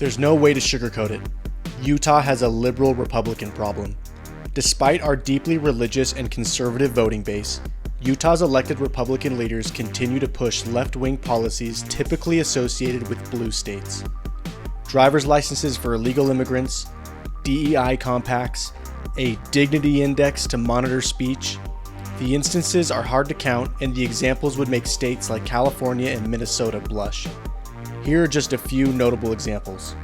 There's no way to sugarcoat it. Utah has a liberal Republican problem. Despite our deeply religious and conservative voting base, Utah's elected Republican leaders continue to push left-wing policies typically associated with blue states. Driver's licenses for illegal immigrants, DEI compacts, a dignity index to monitor speech. The instances are hard to count, and the examples would make states like California and Minnesota blush. Here are just a few notable examples.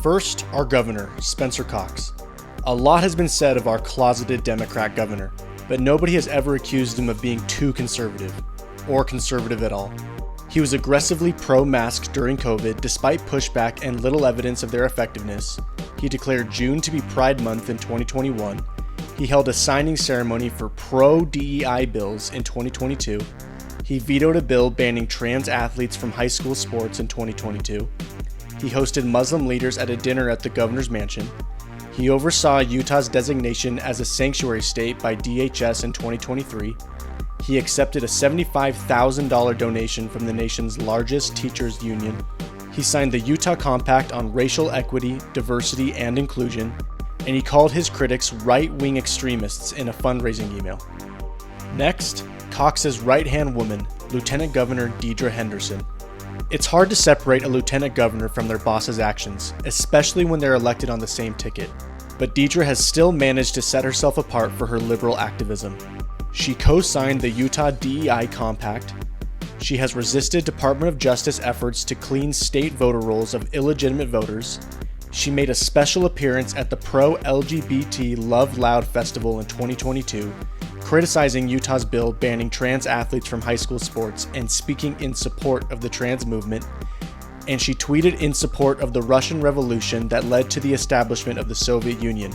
First, our governor, Spencer Cox. A lot has been said of our closeted Democrat governor, but nobody has ever accused him of being too conservative, or conservative at all. He was aggressively pro-mask during COVID despite pushback and little evidence of their effectiveness. He declared June to be Pride Month in 2021. He held a signing ceremony for pro-DEI bills in 2022. He vetoed a bill banning trans athletes from high school sports in 2022. He hosted Muslim leaders at a dinner at the governor's mansion. He oversaw Utah's designation as a sanctuary state by DHS in 2023. He accepted a $75,000 donation from the nation's largest teachers union. He signed the Utah Compact on Racial Equity, Diversity, and Inclusion, and he called his critics right-wing extremists in a fundraising email. Next, Cox's right-hand woman, Lieutenant Governor Deidre Henderson. It's hard to separate a lieutenant governor from their boss's actions, especially when they're elected on the same ticket. But Deidre has still managed to set herself apart for her liberal activism. She co-signed the Utah DEI Compact. She has resisted Department of Justice efforts to clean state voter rolls of illegitimate voters. She made a special appearance at the pro-LGBT Love Loud Festival in 2022, criticizing Utah's bill banning trans athletes from high school sports and speaking in support of the trans movement. And she tweeted in support of the Russian Revolution that led to the establishment of the Soviet Union.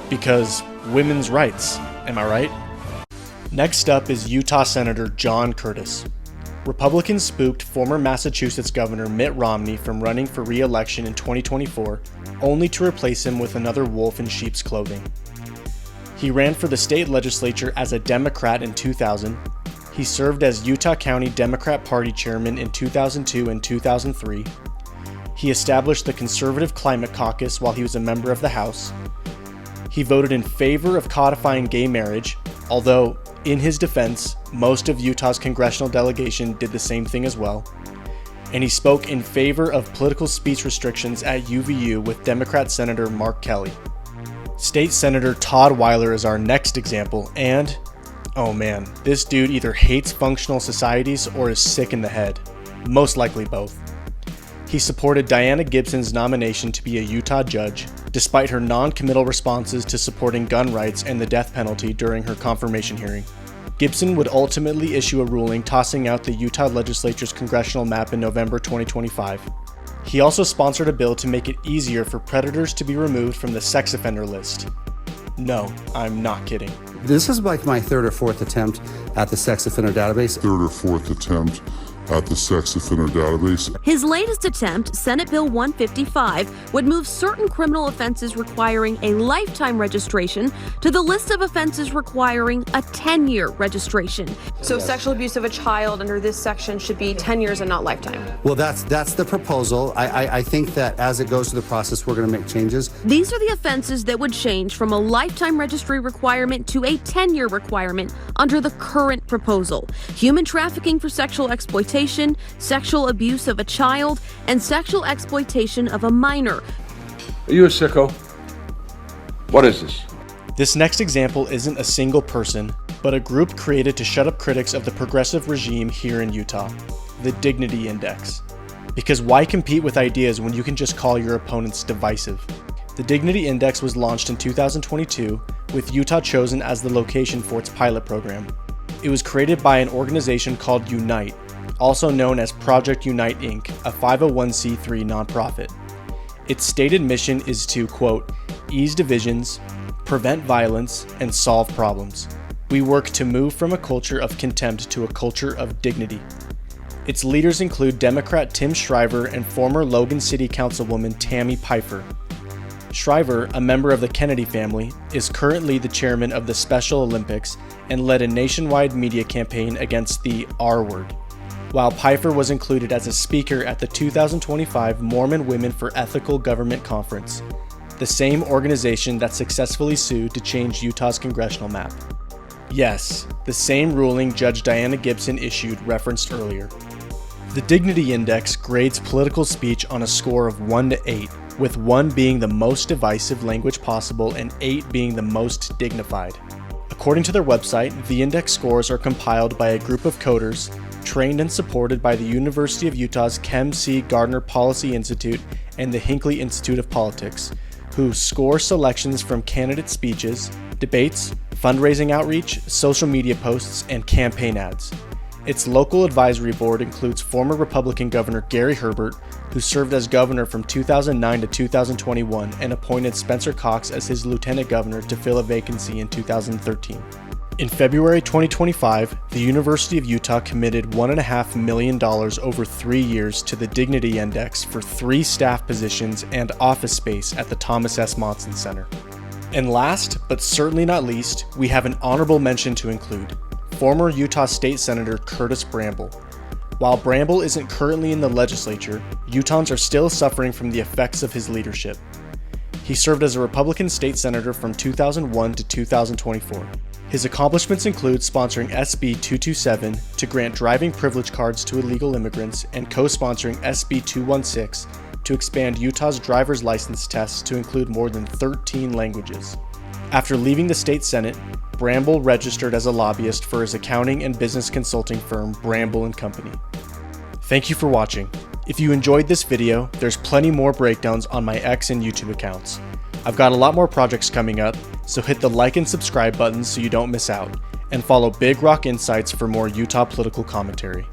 Because women's rights, am I right? Next up is Utah Senator John Curtis. Republicans spooked former Massachusetts Governor Mitt Romney from running for re-election in 2024, only to replace him with another wolf in sheep's clothing. He ran for the state legislature as a Democrat in 2000. He served as Utah County Democrat Party chairman in 2002 and 2003. He established the Conservative Climate Caucus while he was a member of the House. He voted in favor of codifying gay marriage, although, in his defense, most of Utah's congressional delegation did the same thing as well. And he spoke in favor of political speech restrictions at UVU with Democrat Senator Mark Kelly. State Senator Todd Weiler is our next example, and, oh man, this dude either hates functional societies or is sick in the head. Most likely both. He supported Diana Gibson's nomination to be a Utah judge, despite her non-committal responses to supporting gun rights and the death penalty during her confirmation hearing. Gibson would ultimately issue a ruling tossing out the Utah legislature's congressional map in November 2025. He also sponsored a bill to make it easier for predators to be removed from the sex offender list. No, I'm not kidding. This is like my third or fourth attempt at the sex offender database. His latest attempt, Senate Bill 155, would move certain criminal offenses requiring a lifetime registration to the list of offenses requiring a 10-year registration. So sexual abuse of a child under this section should be 10 years and not lifetime. Well, that's the proposal. I think that as it goes through the process, we're going to make changes. These are the offenses that would change from a lifetime registry requirement to a 10-year requirement under the current proposal. Human trafficking for sexual exploitation, sexual abuse of a child, and sexual exploitation of a minor. Are you a sicko? What is this? This next example isn't a single person, but a group created to shut up critics of the progressive regime here in Utah, the Dignity Index. Because why compete with ideas when you can just call your opponents divisive? The Dignity Index was launched in 2022, with Utah chosen as the location for its pilot program. It was created by an organization called Unite, also known as Project Unite Inc., a 501c3 nonprofit. Its stated mission is to, quote, ease divisions, prevent violence, and solve problems. We work to move from a culture of contempt to a culture of dignity. Its leaders include Democrat Tim Shriver and former Logan City Councilwoman Tammy Pfeiffer. Shriver, a member of the Kennedy family, is currently the chairman of the Special Olympics and led a nationwide media campaign against the R word, while Pfeiffer was included as a speaker at the 2025 Mormon Women for Ethical Government Conference, the same organization that successfully sued to change Utah's congressional map. Yes, the same ruling Judge Diana Gibson issued referenced earlier. The Dignity Index grades political speech on a score of 1 to 8, with 1 being the most divisive language possible and 8 being the most dignified. According to their website, the index scores are compiled by a group of coders trained and supported by the University of Utah's Kem C. Gardner Policy Institute and the Hinckley Institute of Politics, who score selections from candidate speeches, debates, fundraising outreach, social media posts, and campaign ads. Its local advisory board includes former Republican Governor Gary Herbert, who served as governor from 2009 to 2021 and appointed Spencer Cox as his lieutenant governor to fill a vacancy in 2013. In February 2025, the University of Utah committed $1.5 million over 3 years to the Dignity Index for 3 staff positions and office space at the Thomas S. Monson Center. And last, but certainly not least, we have an honorable mention to include: former Utah State Senator Curtis Bramble. While Bramble isn't currently in the legislature, Utahns are still suffering from the effects of his leadership. He served as a Republican state senator from 2001 to 2024. His accomplishments include sponsoring SB 227 to grant driving privilege cards to illegal immigrants and co-sponsoring SB 216 to expand Utah's driver's license tests to include more than 13 languages. After leaving the state Senate, Bramble registered as a lobbyist for his accounting and business consulting firm Bramble & Company. Thank you for watching. If you enjoyed this video, there's plenty more breakdowns on my X and YouTube accounts. I've got a lot more projects coming up, so hit the like and subscribe buttons so you don't miss out, and follow Big Rock Insights for more Utah political commentary.